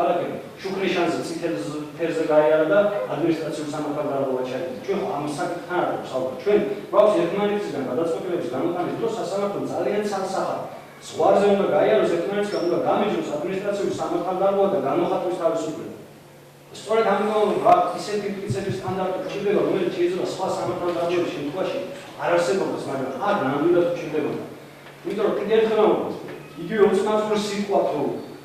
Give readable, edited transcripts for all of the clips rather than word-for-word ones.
მოქალაქეები შუქრიშანზე წითელ ფერზე გაიარა და ადმინისტრაციულ სამართალდარღვევად ჩაიგდო. ჩვენ ხო ამ საკითხთან არ ვსაუბრობთ. ჩვენ გვაქვს ერთმანეთისგან გადაწყვეტილების გამოყენის დროს სასამართლო ძალიან ცალსახად ზღვარზე უნდა გაიაროს ერთმანეთისგან უნდა გამიჯნოს ადმინისტრაციული სამართალდარღვევა და გამოხატვის თავისუფლება. სწორედ ამიტომ ისეთი მტკიცების სტანდარტი გვჭირდება, რომელიც შეიძლება სხვა სამართალდარღვევების შემთხვევაში არ არსებობდეს, მაგრამ აქ ნამდვილად გვჭირდებოდა. იმიტომ რომ კიდევ ერთხელ ამბობთ, იგივე ოცნაწურის სიტყვა თუ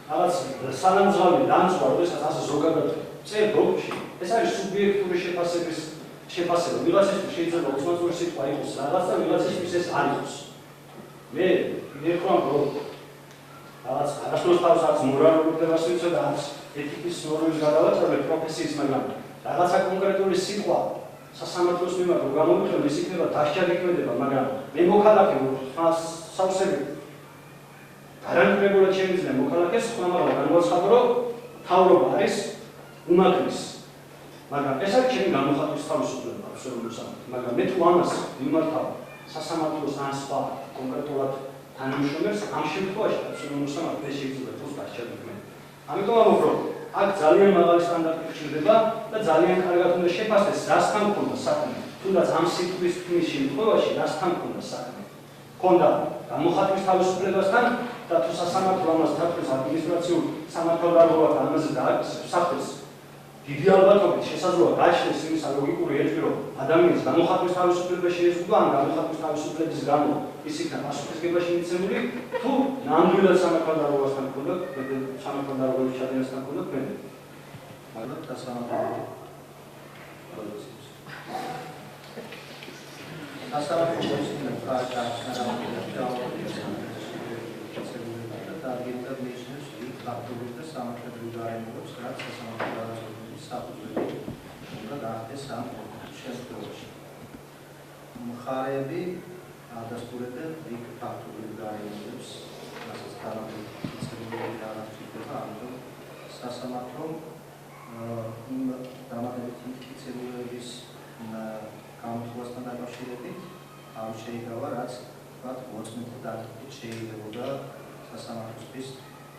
რაღაც სანამძღავი დამცვა, როდესაც ასე ზოგადად წერ დოქში, ეს არის სუბიექტური შეფასება. ვიღაცისთვის შეიძლება ოცნაწურის სიტყვა იყოს რაღაც და ვიღაცისთვის ეს არ იყოს. მე კიდევ ერთხელ ამბობ, რაღაც არასდროს თავს აქვს მორალური უფლებას ვიცო და აქვს ეთიკის ნორმების გადავაჭრებთ პროფესიის, მაგრამ რაღაცა კონკრეტული სიტყვა სასამართლოს მიმართ რომ გამოვიხილოთ, ის იქნება დასჯადიქმედება, მაგრამ მე მოქალაქე სავსები გარანტირებულად შემიძლია მოქალაქეს ხმამაღლა განვაცხადო, რომ მთავრობა არის უმაგნესი. მაგრამ ეს არის ჩემი გამოხატვის თავისუფლება აბსოლუტურად სამართლი. მაგრამ მე თუ ამას მიმართავ სასამართლოს ან სხვა კონკრეტულად თანამშრომელს, ამ შემთხვევაში აბსოლუტურად სამართლი შეიძლება თავს დასჯადიქმედება. ამიტომ ამბობ, რომ აქ ძალიან მაღალი სტანდარტი გვჭირდება და ძალიან კარგად უნდა შეფასდეს, რასთან მქონდა საქმე. თუნდაც ამ სიტყვის თქმის შემთხვევაში რასთან მქონდა საქმე. მქონდა გამოხატვის თავისუფლებასთან და თუ სასამართლო ამას დათმის ადმინისტრაციულ სამართალდარღვევად ამაზე დაასახელს, დიდი ალბათობით შესაძლოა გაჩნდეს იმისა ლოგიკური ერთი, რომ ადამიანის გამოხატვის თავისუფლება შეეზღუდა, ან გამოხატვის თავისუფლების გამო ის იქნა პასუხისმგებაში მიცემული, თუ ნამდვილად სამართალდარღვევასთან მქონდა, სამართალდარღვევის ჩადენასთან მქონდა ქმედება. მაგრამ სასამართლო სასამართლოს targeted nations with factories სამართლებრივ გარემოებს, რაც სასამართლო გადაწყვეტილების საფუძველი უნდა გახდეს ამ შემთხვევაში. მხარეები ადასტურებენ იქ ფაქტობრივ გარემოებს, რასაც თანამდებობები არ აღჭირდება, ამიტომ სასამართლომ იმ დამატებითი მტკიცებულების გამოთვლასთან დაკავშირებით ამ შეიგავა, რაც მოწმეთა დარტყმით შეიძლებოდა სასამართლოსთვის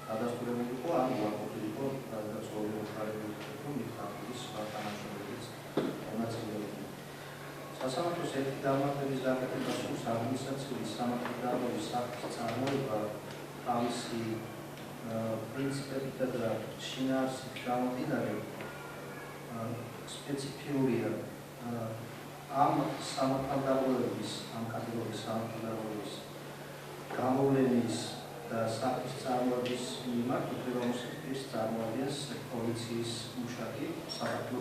დადასტურებული იყო ან უარყოფილიყო განსხვავებული მხარეების მიღწევის სხვა თანამშრომლების მონაწილეობით. სასამართლოს ერთი დამატების გაკეთება სურს ადმინისტრაციული სამართალდარღვევის აქტის წარმოება თავისი პრინციპებითა და შინაარსით გამომდინარე სპეციფიურია ამ სამართალდარღვევების, ამ კატეგორიის სამართალდარღვევების გამოვლენის და სახის წარმოების მიმართ უფლებამოსილების წარმოადგენს პოლიციის მუშაკი, საქართველო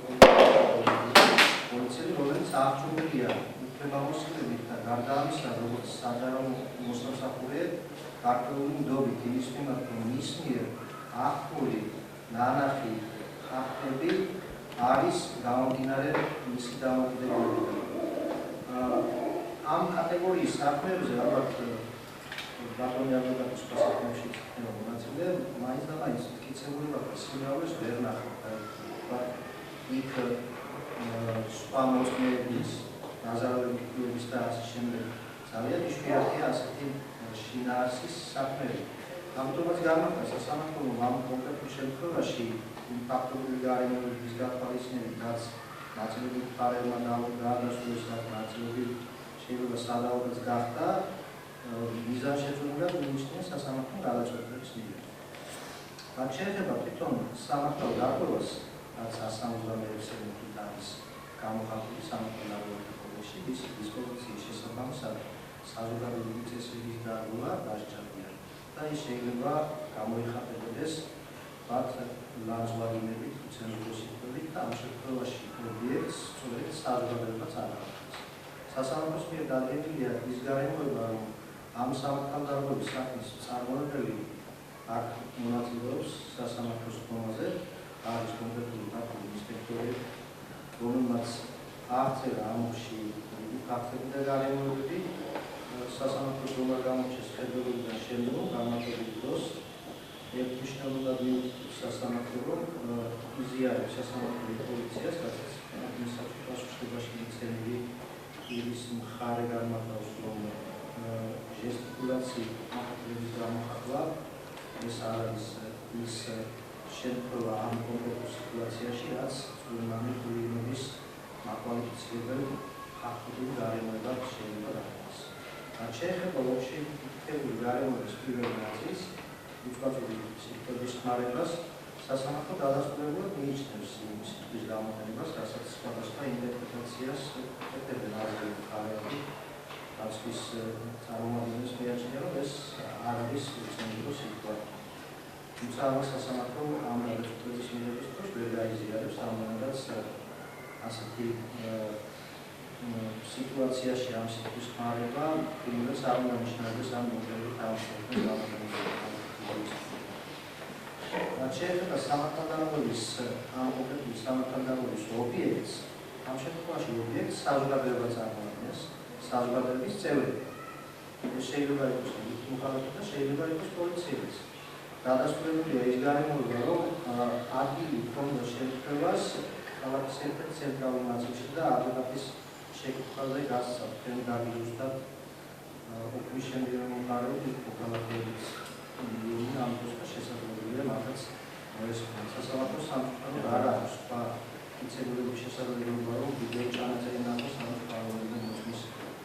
პოლიცია, რომელიც აღჭურვილია უფლებამოსილებით და გარდა ამისა, როგორც საჯარო მოსამსახურე, გარკვეული ნდობით იმის მიმართ, რომ მის მიერ აღქმული ნანახი ხარჯები არის გამომდინარე მისი დამოკიდებულებიდან. ამ კატეგორიის საქმეებზე ალბათ ბატონი ადვოკატის პასუხებში იქნება მონაწილე, მაინც და მაინც მტკიცებულება და სიმრავლეს ვერ ნახავთ. იქ სხვა მოწმეების, დაზარალების და ასე შემდეგ ძალიან იშვიათია ასეთი შინაარსის საქმეები. ამიტომაც გამართა სასამართლომ ამ კონკრეტულ შემთხვევაში იმ ფაქტობრივი გარემოების გათვალისწინებით, რაც ნაწილობრივ მხარეებმა დაადასტურეს, რაც ნაწილობრივ შეიძლება სადავოც გახდა, მიზანშეწონილად მინიშნეს სასამართლომ გადაწყვეტილების მიერ. რაც შეეხება თვითონ სამართალდარღვევას, რაც 173 წლით არის გამოხატული სამართალდარღვევის კოდექსში, ის დისპოზიციის შესაბამისად საზოგადოებრივი წესრიგის დარღვევა დასჯადია და ის შეიძლება გამოიხატებოდეს მათ ლანძღვარიმებით, ცენზურის სიტყვებით და ამ შემთხვევაში ობიექტს სწორედ საზოგადოებაც არ აღწევს. სასამართლოს მიერ დადგენილია ის გარემოება, რომ ამ სამართალდარღვევის საქმის მწარმოებელი აქ მონაწილეობს სასამართლოს ხომაზე, არის კონკრეტული ფაქტური ინსპექტორი, რომელმაც აღწერა ამში ფაქტები და გარემოებები, სასამართლოს რომარ გამოჩეს ფედერალიდან შემდგომ განმარტების დროს ერთმნიშვნელოვნად მიუთითებს სასამართლო, რომ იზიარებს სასამართლო პოლიციას, რაც ადმინისტრაციულ პასუხისმგებაში მიცემული ის მხარე განმარტავს, რომ ჟესტიკულაციის ახალების გამოხატვა ეს არის ის შემთხვევა ამ კონკრეტულ სიტუაციაში, რაც წვრილმანი გულიანობის მაკვალიფიცირებელ ფაქტობრივ გარემოებად შეიძლება დაკავოს. შეეხება ოფშენიფიცირებული გარემოების პირველ ნაწილს, უწყლოდური სიტყვების ხმარებას, სასამართლო დადასტურებულად მიიჩნევს იმ სიტყვის გამოყენებას, რასაც სხვადასხვა ინტერპრეტაციას ეთებენ არაერთი მხარეები, რაცთვის წარმომადგენლებს მიაჩნია, რომ ეს არ არის უცნობი სიტყვა. თუმცა სასამართლო ამ დადასტურების მიღების დროს ვერ გაიზიარებს ამჟამადაც ასეთი სიტუაციაში ამ სიტყვის ხმარება, რომელსაც არ უნდა ნიშნავდეს ამ მომდევნო თავისუფლების გამოყენებას. შეეხება სამართალდამცველის ამ კონკრეტულ სამართალდამცველის ობიექტს, ამ შემთხვევაში ობიექტს საზოგადოება წარმოადგენს, საზოგადოების წევრები. ეს შეიძლება იყოს მოქალაქე და შეიძლება იყოს პოლიციაც. დადასტურებულია ის გარემოება, რომ ადგილი ჰქონდა შემთხვევას ქალაქის ერთ-ერთ ცენტრალურ ნაწილში და ადვოკატის შეკითხვაზე გასცა თქვენ დაგიჟუსტად ოქმის შემდგომ მომხარებლის მოქალაქეების ამ დროს შესაძლებელია მათაც ეს სასამართლო სამწუხაროდ არ აქვს სხვა მიცემულობის შესაძლებლობა, რომ ვიდეო ჩანაწერი ნახოს ამ პარლამენტის მოსვლის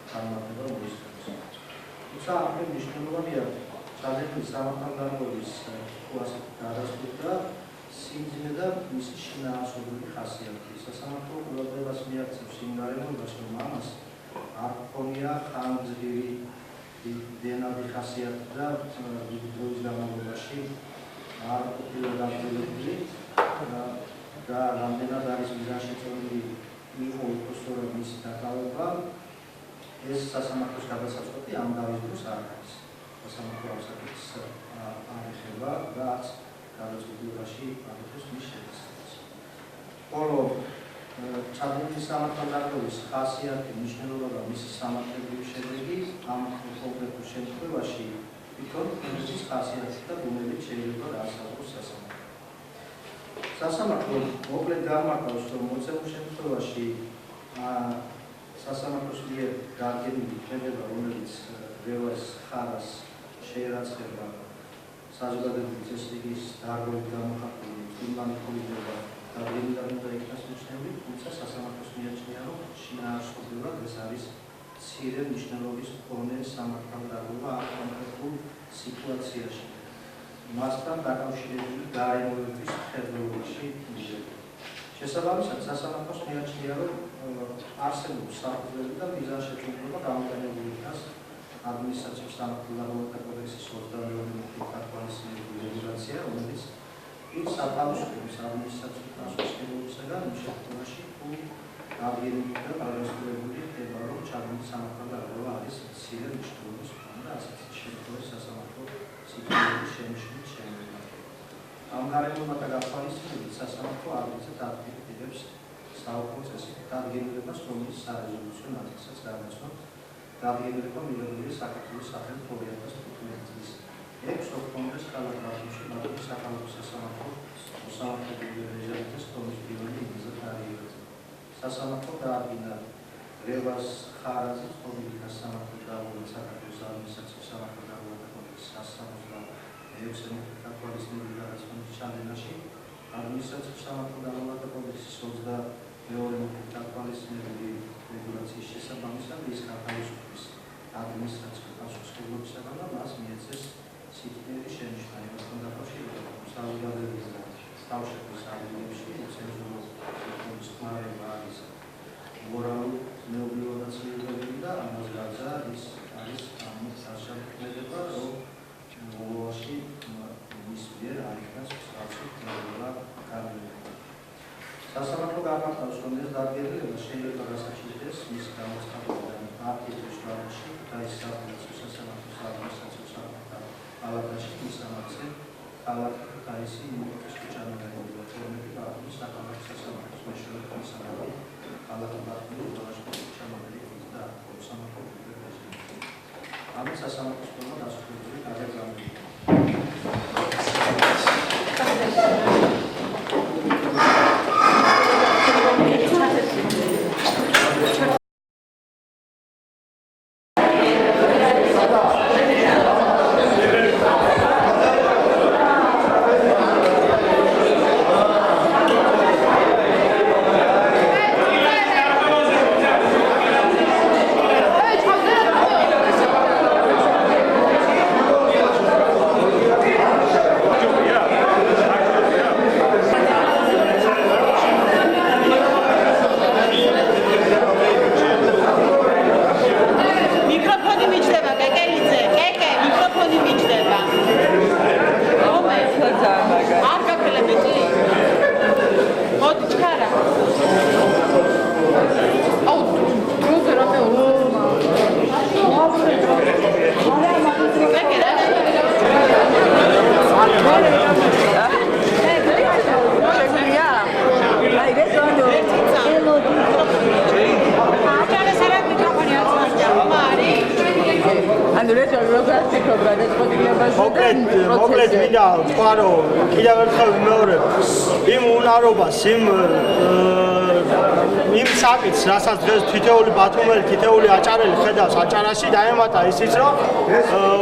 წარმატება მოისურვოს. თუმცა ამ მნიშვნელოვანია ჩადენილი სამართალდამცველის დადასტურება სიმძიმე და მისი შინაარსობრივი ხასიათი. სასამართლო ყურადღებას მიაქცევს იმ გარემოებას, რომ ამას არ ჰქონია ხანგრძლივი დნმ ხასიათი და დიდი დროის განმავლობაში არ ყოფილა დამტვერებული და რამდენად არის მიზანშეწონილი იყო უпростоრად მისი დაკავება, ეს სასამართლოს გადასაწყვეტი ამ დავის დროს არ არის. სასამართლო ამ საკითხს არ ეხება და არც გადაწყვეტილებაში აღნიშნავს მის შესაძლებლობას. ხოლო ჩადენილი სამართალდამცველის ხასიათი, მნიშვნელობა და მისი სამართლებრივი შედეგი ამ კონკრეტულ შემთხვევაში თვითონ ის ხასიათი და ბუნებით შეიძლება დაასახელოს სასამართლო. სასამართლო მოკლედ გამარტავს, რომ მოცემულ შემთხვევაში სასამართლოს მიერ დადგენილი ქმედება, რომელიც რევას ხარას შეერაცხება საზოგადოებრივი წესრიგის დარღვევით გამოხატული იმანიტოლოგია დადგენილად უნდა იქნას მიჩნეული, თუმცა სასამართლოს მიაჩნია, რომ შინაარსობრივად ეს არის მცირე მნიშვნელობის მქონე სამართალდამცველობა ამ კონკრეტულ სიტუაციაში. მასთან დაკავშირებული გარემოების ხელოვნებაში მიზეზი. შესაბამისად, სასამართლოს მიაჩნია, რომ არსებობს საფუძველი და მიზანშეწონილობა გამოყენებული იქნას ადმინისტრაციულ სამართალდამცველთა კოდექსის 22 თათვალისწინებული რეგულაცია, რომელიც ის სათავისუფლების ადმინისტრაციული პასუხისმგებლობისაგან იმ შემთხვევაში, თუ დადგენილი და დადასტურებული ხდება, რომ ჩადენილი სამართალდამცველობა არის მცირე მნიშვნელობის მქონე და ასეთ შემთხვევაში სასამართლო სიტუაციის შემუშავების შემდგომ. ამ გარემოებათა გათვალისწინებით სასამართლო არბიტრად აქტივირებს საუბრობ წესით დადგენილებას, რომელიც სარეზოლუციო ნაწილსაც გადაწყვეტს. დადგენილება მიღებულია საქართველოს სახელმწიფო 2015 წლის 6 ოქტომბრის ქალაქ ბათუმში ბათუმის საქალაქო სასამართლო მოსამართლებელი რეჟიმის კომისიის პირველი მიზანი. სასამართლო დაადგინა რევას ხარაზე ყოფილი სასამართლო დაუბრუნდა საქართველოს ადმინისტრაციულ სამართალდამცველთა კოდექსის 166 თათვალისწინებული გადაწყვეტის ჩადენაში ადმინისტრაციულ სამართალდამცველთა კოდექსის 22 თათვალისწინებული რეგულაციის შესაბამისად ის გათავისუფლების ადმინისტრაციულ პასუხისმგებლობისაგან და მას მიეცეს სიტყვიერი შენიშვნა იმასთან დაკავშირებით, რომ საზოგადოების და თავშეყრის ადგილებში ცენზურული სიტყვების ხმარება არის მორალური, ზნეობრივი და ცვლილებები და ამას გარდა ის არის ამის საშუალება, რომ ბოლოში მის მიერ არ იქნას მსგავსი ცნებება განმეორება. სასამართლო გამარტავს, რომ ეს დადგენილება შეიძლება გასაჩივრდეს მის გამოცხადებიდან არტიკლის ჯვარში და ის საფუძველს სასამართლოს ადმინისტრაციულ სამართალ პალატაში მისამართზე ქალაქ ქუთაისი იმპერატორის ჩანაგრევა ფორმები ბათუმის საკონტროლო სასამართლოს მეშვეობით მისამართი ქალაქ ბათუმის ბოლოში ჩამოგდებით და სამართლო პრეზიდენტი. ამის სასამართლოს ფორმა დასრულებული გადაგამოვიდა. აუ დროზე რამე მოკლედ მინდა თქვა რომ კიდევ ერთხელ ვიმეორებ იმ უნარობას იმ საკითხს რასაც დღეს თითოეული ბათუმელი თითოეული აჭარელი ხედავს აჭარაში დაემატა ისიც რომ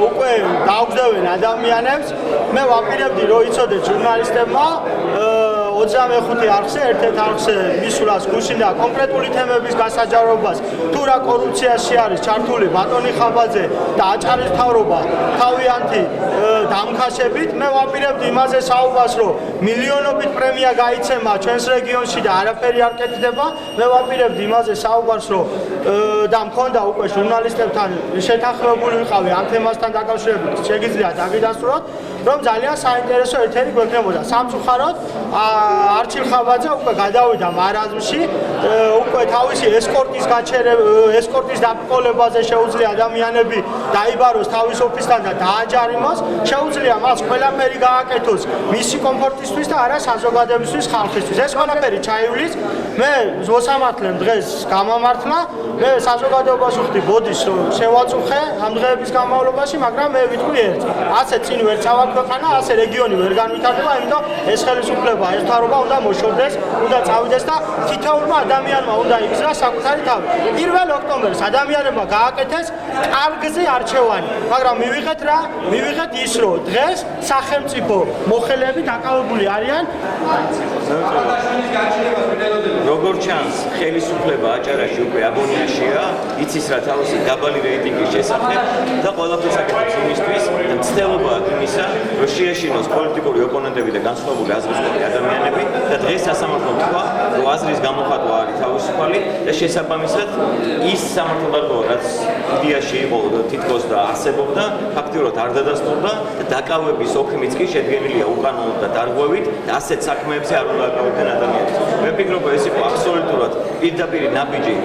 უკვე დაუგზავენ ადამიანებს მე ვაპირებდი რომ იცოდეთ ჟურნალისტებმა 25 არხზე ერთ-ერთ არხზე მისვლას გუშინდა კონკრეტული თემების გასაჯარობას თუ რა კორუფციაში არის ჩართული ბატონი ხაბაძე და აჭარის მთავრობა თავიანთი დამხაშებით მე ვაპირებდი იმაზე საუბარს რომ მილიონობით პრემია გაიცემა ჩვენს რეგიონში და არაფერი არ კეთდება მე ვაპირებდი იმაზე საუბარს რომ და მქონდა უკვე ჟურნალისტებთან შეთანხმებული ვიყავი ამ თემასთან დაკავშირებით შეგიძლიათ აგიდასტუროთ რომ ძალიან საინტერესო ეთერი გვექნებოდა სამწუხაროდ არჩილ ხაბაძე უკვე გადავიდა მარაზმში უკვე თავისი ესკორტის დაბრკოლებაზე შეუძლია ადამიანები დაიბაროს თავის ოფისთან და დააჯარიმოს შეუძლია მას ყველაფერი გააკეთოს მისი კომფორტისთვის და არა საზოგადოებისთვის ხალხისთვის ეს ყველაფერი ჩაივლის მე მოსამართლემ დღეს გამამართლა მე საზოგადოებას ვხვდი ბოდის რომ შევაწუხე ამ დღეების განმავლობაში მაგრამ მე ვიტყვი ერთ ასე წინ ვერ წავაქვეყანა ასე რეგიონი ვერ განვითარდება იმიტომ ეს ხელისუფლება ეს მთავრობა უნდა მოშორდეს უნდა წავიდეს და თითოეულმა ადამიანმა უნდა იგზნას საკუთარი თავი 1 ოქტომბერს ადამიანებმა გააკეთეს კარგზე არჩევანი მაგრამ მივიღეთ ის რომ დღეს სახელმწიფო მოხელეები დაკავებული არიან როგორ ჩანს ხელისუფლება აჭარაში უკვე აგონიაშია იცის რა თავისი დაბალი რეიტინგის შესახებ და ყველაფერს აკეთებს იმისთვის და მცდელობაა იმისა რომ შეეშინოს პოლიტიკური ოპონენტები და განსხვავებული აზრისმყოფი ადამიანები და დღეს სასამართლო თქვა რომ აზრის გამოხატვა არის თავისუფალი და შესაბამისად ის სამართალდარღვევა რაც იდეაში იყო თითქოს და არსებობდა ფაქტიურად არ დადასტურდა და დაკავების ოქმიც კი შედგენილია უკანონოდ და დარღვევით და ასეთ საქმეებზე არ უნდა აკავებდნენ ადამიანებს მე ვფიქრობ ეს იყო აბსოლუტურად პირდაპირ ნაბიჯი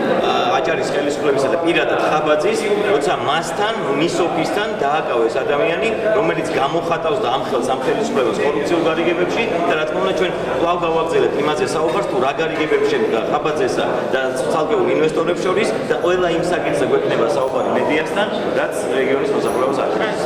აჭარის ხელისუფლებისა და პირადად ხაბაძის როცა მასთან მის ოფისთან დააკავეს ადამიანი რომელიც გამოხატავს და ამხელს ამ ხელისუფლებას კორუფციულ გარიგებებში და რა თქმა უნდა ჩვენ კვლავ გავაგზავნებთ იმაზე საუბარს თუ რა გარიგებები შედგა ხაბაძესა და ცალკეულ ინვესტორებს შორის და ყველა იმ საკითხზე გვექნება საუბარი მედიასთან რაც რეგიონის მოსახლეობას აკეთებს